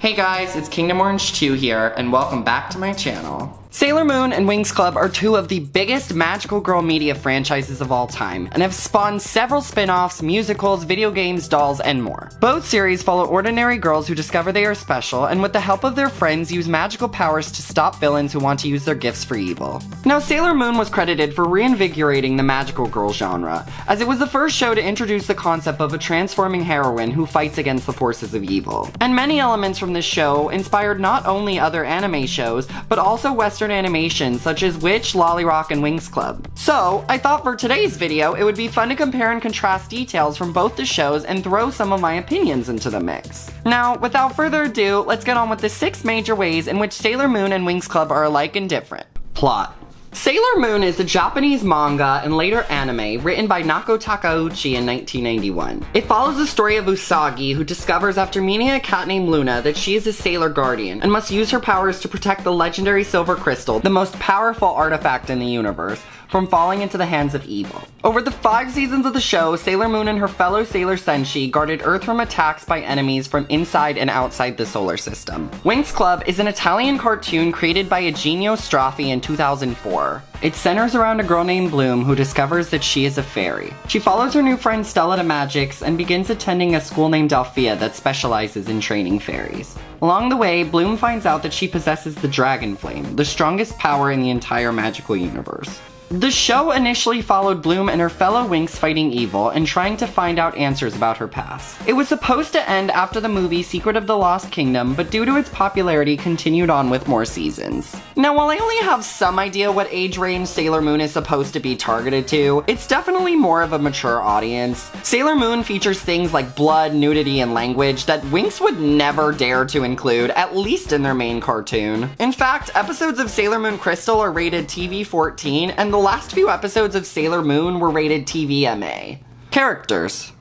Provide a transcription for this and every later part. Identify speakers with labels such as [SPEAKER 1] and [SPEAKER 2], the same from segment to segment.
[SPEAKER 1] Hey guys, it's Kingdom Orange 2 here, and welcome back to my channel. Sailor Moon and Winx Club are two of the biggest magical girl media franchises of all time, and have spawned several spin-offs, musicals, video games, dolls, and more. Both series follow ordinary girls who discover they are special, and with the help of their friends use magical powers to stop villains who want to use their gifts for evil. Now, Sailor Moon was credited for reinvigorating the magical girl genre, as it was the first show to introduce the concept of a transforming heroine who fights against the forces of evil. And many elements from this show inspired not only other anime shows, but also Western animations such as Witch, Lollyrock, and Winx Club. So, I thought for today's video, it would be fun to compare and contrast details from both the shows and throw some of my opinions into the mix. Now, without further ado, let's get on with the 6 major ways in which Sailor Moon and Winx Club are alike and different. Plot. Sailor Moon is a Japanese manga and later anime written by Nako Takeuchi in 1991. It follows the story of Usagi, who discovers after meeting a cat named Luna that she is a Sailor Guardian and must use her powers to protect the legendary Silver Crystal, the most powerful artifact in the universe, from falling into the hands of evil. Over the 5 seasons of the show, Sailor Moon and her fellow Sailor Senshi guarded Earth from attacks by enemies from inside and outside the solar system. Winx Club is an Italian cartoon created by Eugenio Straffi in 2004. It centers around a girl named Bloom who discovers that she is a fairy. She follows her new friend Stella to Magics and begins attending a school named Althea that specializes in training fairies. Along the way, Bloom finds out that she possesses the Dragon Flame, the strongest power in the entire magical universe. The show initially followed Bloom and her fellow Winx fighting evil and trying to find out answers about her past. It was supposed to end after the movie Secret of the Lost Kingdom, but due to its popularity continued on with more seasons. Now, while I only have some idea what age range Sailor Moon is supposed to be targeted to, it's definitely more of a mature audience. Sailor Moon features things like blood, nudity, and language that Winx would never dare to include, at least in their main cartoon. In fact, episodes of Sailor Moon Crystal are rated TV-14, and the last few episodes of Sailor Moon were rated TV-MA. Characters.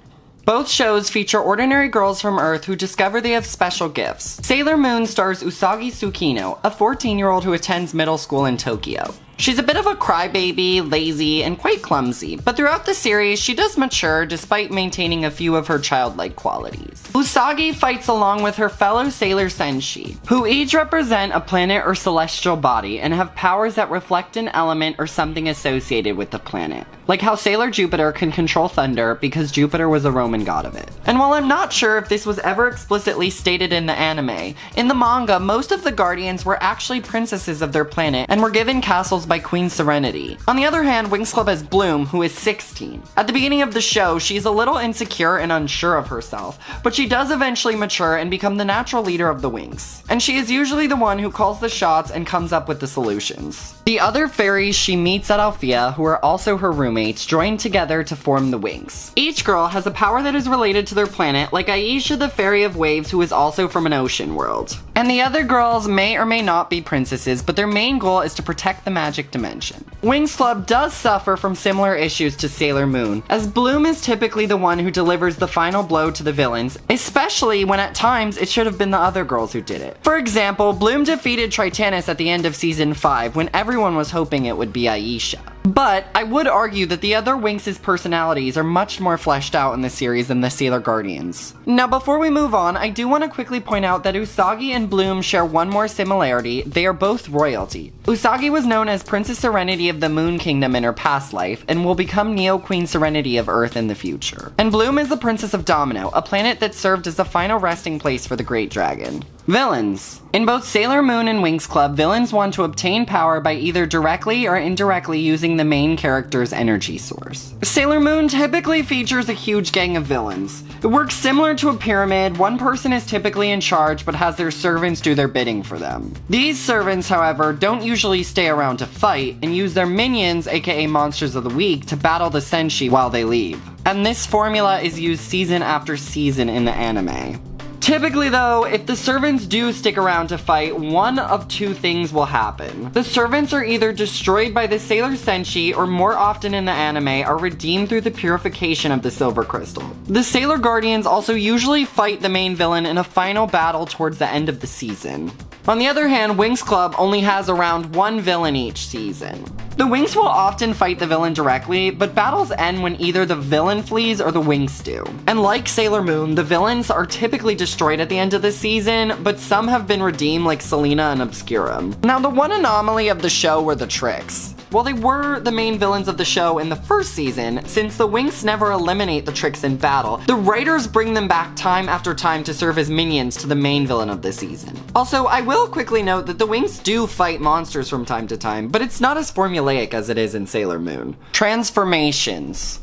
[SPEAKER 1] Both shows feature ordinary girls from Earth who discover they have special gifts. Sailor Moon stars Usagi Tsukino, a 14-year-old who attends middle school in Tokyo. She's a bit of a crybaby, lazy, and quite clumsy, but throughout the series, she does mature despite maintaining a few of her childlike qualities. Usagi fights along with her fellow Sailor Senshi, who each represent a planet or celestial body and have powers that reflect an element or something associated with the planet. Like how Sailor Jupiter can control thunder because Jupiter was a Roman god of it. And while I'm not sure if this was ever explicitly stated in the anime, in the manga, most of the Guardians were actually princesses of their planet and were given castles by Queen Serenity. On the other hand, Winx Club has Bloom, who is 16. At the beginning of the show, she's a little insecure and unsure of herself, but she does eventually mature and become the natural leader of the Winx. And she is usually the one who calls the shots and comes up with the solutions. The other fairies she meets at Althea, who are also her roommates, join together to form the Winx. Each girl has a power that is related to their planet, like Aisha the Fairy of Waves, who is also from an ocean world. And the other girls may or may not be princesses, but their main goal is to protect the magic dimension. Winx Club does suffer from similar issues to Sailor Moon, as Bloom is typically the one who delivers the final blow to the villains, especially when at times it should have been the other girls who did it. For example, Bloom defeated Tritanus at the end of season 5 when everyone was hoping it would be Aisha. But I would argue that the other Winx's personalities are much more fleshed out in the series than the Sailor Guardians. Now, before we move on, I do want to quickly point out that Usagi and Bloom share one more similarity. They are both royalty. Usagi was known as Princess Serenity of the Moon Kingdom in her past life, and will become Neo-Queen Serenity of Earth in the future. And Bloom is the Princess of Domino, a planet that served as the final resting place for the Great Dragon. Villains. In both Sailor Moon and Winx Club, villains want to obtain power by either directly or indirectly using the main character's energy source. Sailor Moon typically features a huge gang of villains. It works similar to a pyramid. One person is typically in charge but has their servants do their bidding for them. These servants, however, don't usually stay around to fight and use their minions, aka Monsters of the Week, to battle the Senshi while they leave. And this formula is used season after season in the anime. Typically though, if the servants do stick around to fight, one of 2 things will happen. The servants are either destroyed by the Sailor Senshi, or more often in the anime, are redeemed through the purification of the Silver Crystal. The Sailor Guardians also usually fight the main villain in a final battle towards the end of the season. On the other hand, Winx Club only has around one villain each season. The Winx will often fight the villain directly, but battles end when either the villain flees or the Winx do. And like Sailor Moon, the villains are typically destroyed at the end of the season, but some have been redeemed like Selena and Obscurum. Now, the one anomaly of the show were the Tricks. While they were the main villains of the show in the first season, since the Winx never eliminate the Tricks in battle, the writers bring them back time after time to serve as minions to the main villain of the season. Also, I will quickly note that the Winx do fight monsters from time to time, but it's not as formulaic as it is in Sailor Moon. Transformations.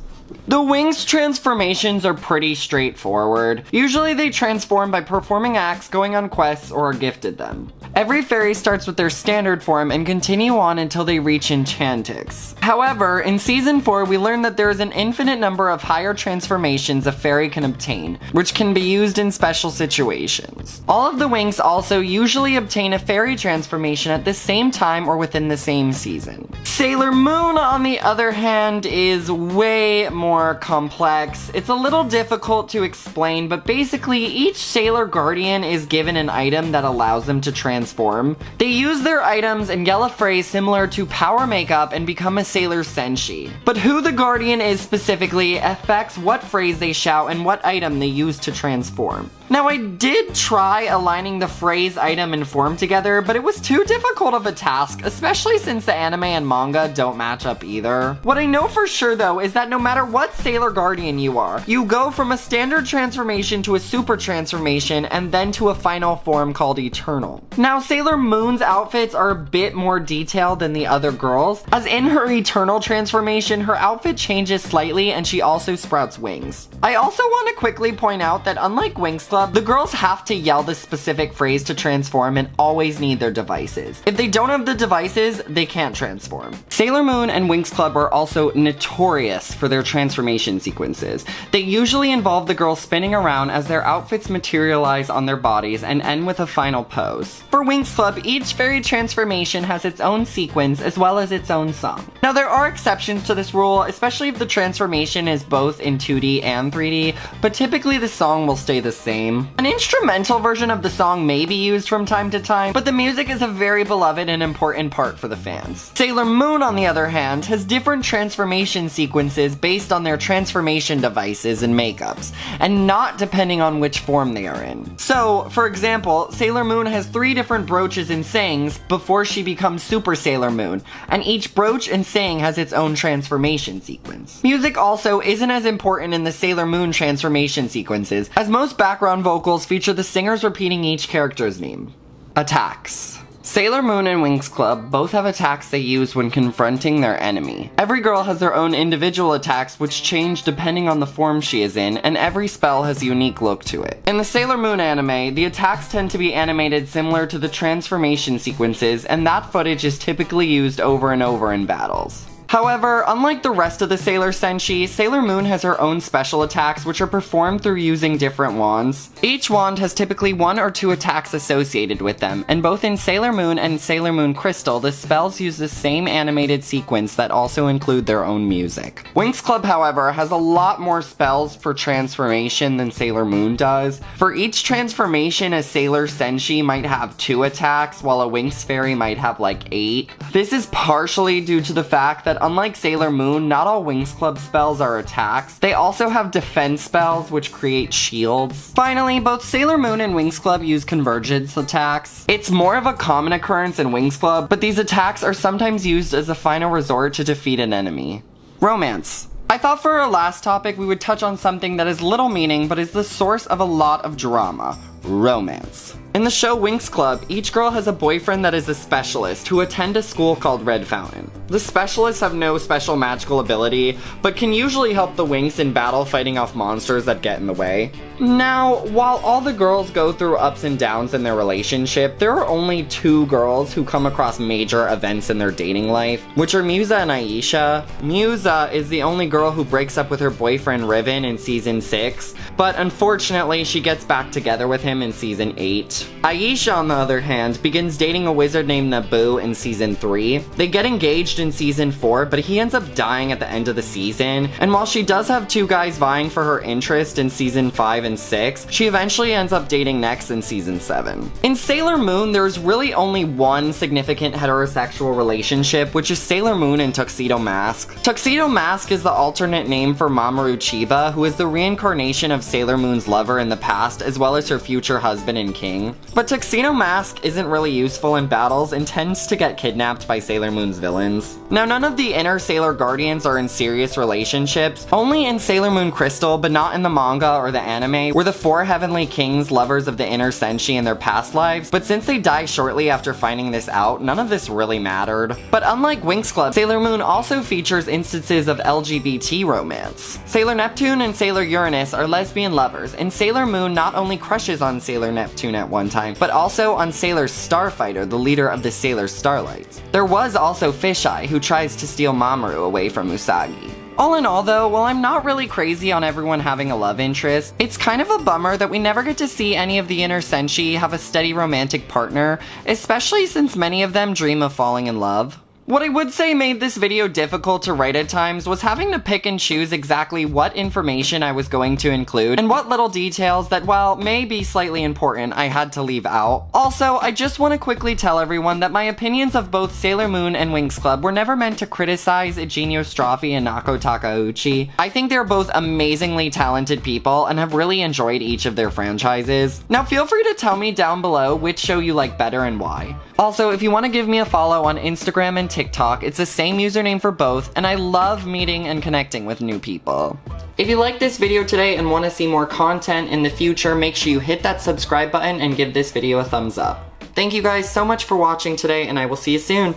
[SPEAKER 1] The Winx transformations are pretty straightforward. Usually they transform by performing acts, going on quests, or are gifted them. Every fairy starts with their standard form and continue on until they reach Enchantix. However, in Season 4 we learn that there is an infinite number of higher transformations a fairy can obtain, which can be used in special situations. All of the Winx also usually obtain a fairy transformation at the same time or within the same season. Sailor Moon, on the other hand, is way more complex. It's a little difficult to explain, but basically each Sailor Guardian is given an item that allows them to transform. They use their items and yell a phrase similar to power makeup and become a Sailor Senshi. But who the Guardian is specifically affects what phrase they shout and what item they use to transform. Now, I did try aligning the phrase, item, and form together, but it was too difficult of a task, especially since the anime and manga don't match up either. What I know for sure though is that no matter what Sailor Guardian you are, you go from a standard transformation to a super transformation and then to a final form called Eternal. Now, Sailor Moon's outfits are a bit more detailed than the other girls, as in her Eternal transformation, her outfit changes slightly and she also sprouts wings. I also want to quickly point out that unlike Winx Club, the girls have to yell this specific phrase to transform and always need their devices. If they don't have the devices, they can't transform. Sailor Moon and Winx Club are also notorious for their transformation sequences. They usually involve the girls spinning around as their outfits materialize on their bodies and end with a final pose. For Winx Club, each fairy transformation has its own sequence as well as its own song. Now, there are exceptions to this rule, especially if the transformation is both in 2D and 3D, but typically the song will stay the same. An instrumental version of the song may be used from time to time, but the music is a very beloved and important part for the fans. Sailor Moon, on the other hand, has different transformation sequences based on their transformation devices and makeups, and not depending on which form they are in. So, for example, Sailor Moon has 3 different brooches and sayings before she becomes Super Sailor Moon, and each brooch and saying has its own transformation sequence. Music also isn't as important in the Sailor Moon transformation sequences, as most background vocals feature the singers repeating each character's name. Attacks. Sailor Moon and Winx Club both have attacks they use when confronting their enemy. Every girl has their own individual attacks which change depending on the form she is in, and every spell has a unique look to it. In the Sailor Moon anime, the attacks tend to be animated similar to the transformation sequences, and that footage is typically used over and over in battles. However, unlike the rest of the Sailor Senshi, Sailor Moon has her own special attacks which are performed through using different wands. Each wand has typically 1 or 2 attacks associated with them, and both in Sailor Moon and Sailor Moon Crystal, the spells use the same animated sequence that also include their own music. Winx Club, however, has a lot more spells for transformation than Sailor Moon does. For each transformation, a Sailor Senshi might have 2 attacks, while a Winx Fairy might have like 8. This is partially due to the fact that unlike Sailor Moon, not all Winx Club spells are attacks. They also have defense spells which create shields. Finally, both Sailor Moon and Winx Club use convergence attacks. It's more of a common occurrence in Winx Club, but these attacks are sometimes used as a final resort to defeat an enemy. Romance. I thought for our last topic we would touch on something that has little meaning but is the source of a lot of drama. Romance. In the show Winx Club, each girl has a boyfriend that is a specialist who attend a school called Red Fountain. The specialists have no special magical ability, but can usually help the Winx in battle fighting off monsters that get in the way. Now, while all the girls go through ups and downs in their relationship, there are only 2 girls who come across major events in their dating life, which are Musa and Aisha. Musa is the only girl who breaks up with her boyfriend Riven in season 6, but unfortunately she gets back together with him him in season 8. Aisha, on the other hand, begins dating a wizard named Naboo in season 3. They get engaged in season 4, but he ends up dying at the end of the season, and while she does have 2 guys vying for her interest in season 5 and 6, she eventually ends up dating next in season 7. In Sailor Moon, there's really only one significant heterosexual relationship, which is Sailor Moon and Tuxedo Mask. Tuxedo Mask is the alternate name for Mamoru Chiba, who is the reincarnation of Sailor Moon's lover in the past, as well as her future husband and king. But Tuxedo Mask isn't really useful in battles and tends to get kidnapped by Sailor Moon's villains. Now, none of the inner Sailor Guardians are in serious relationships. Only in Sailor Moon Crystal, but not in the manga or the anime, were the 4 Heavenly Kings lovers of the inner Senshi in their past lives, but since they die shortly after finding this out, none of this really mattered. But unlike Winx Club, Sailor Moon also features instances of LGBT romance. Sailor Neptune and Sailor Uranus are lesbian lovers, and Sailor Moon not only crushes on Sailor Neptune at one time, but also on Sailor Starfighter, the leader of the Sailor Starlights. There was also Fisheye, who tries to steal Mamoru away from Usagi. All in all though, while I'm not really crazy on everyone having a love interest, it's kind of a bummer that we never get to see any of the inner Senshi have a steady romantic partner, especially since many of them dream of falling in love. What I would say made this video difficult to write at times was having to pick and choose exactly what information I was going to include, and what little details that, while may be slightly important, I had to leave out. Also, I just want to quickly tell everyone that my opinions of both Sailor Moon and Winx Club were never meant to criticize Eugenio Straffi and Nako Takeuchi. I think they're both amazingly talented people and have really enjoyed each of their franchises. Now feel free to tell me down below which show you like better and why. Also, if you want to give me a follow on Instagram and TikTok, it's the same username for both, and I love meeting and connecting with new people. If you liked this video today and want to see more content in the future, make sure you hit that subscribe button and give this video a thumbs up. Thank you guys so much for watching today, and I will see you soon.